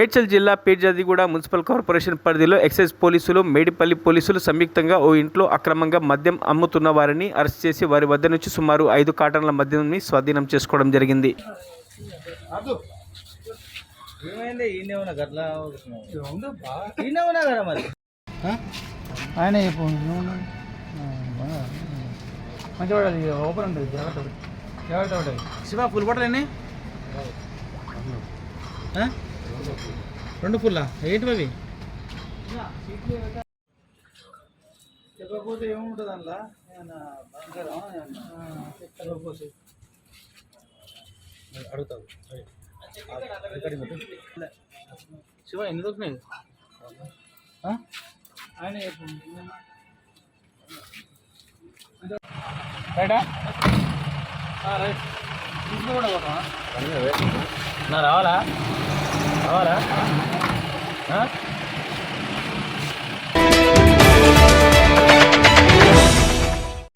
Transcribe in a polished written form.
మేడ్చల్ జిల్లా Peerzadiguda municipal corporation పరిధిలో excise పోలీసులు, మేడిపల్లి పోలీసులు సంయుక్తంగా ఓ ఇంట్లో అక్రమంగా మద్యం అమ్ముతున్న వారిని అరెస్ట్ చేసి వారి వద్ద నుంచి సుమారు 5 కార్టన్ల మద్యాన్ని స్వాధీనం చేసుకోవడం జరిగింది. మంచిగా ఓపెన్ ఉంటుంది, జాగ్రత్త ఉంటుంది. శివ ఫుల్ బాటిల్ ఎన్ని? 2 ఫుల్లా? ఏంటి అవి? చెప్పకపోతే ఏముంటుంది అందులో? అడుగుతావు శివ ఎన్ని దొరికినాయి? ఆయన రైటా? రైట్ తీసుకుని కూడా పోతామా? రావాలా? రావాలా?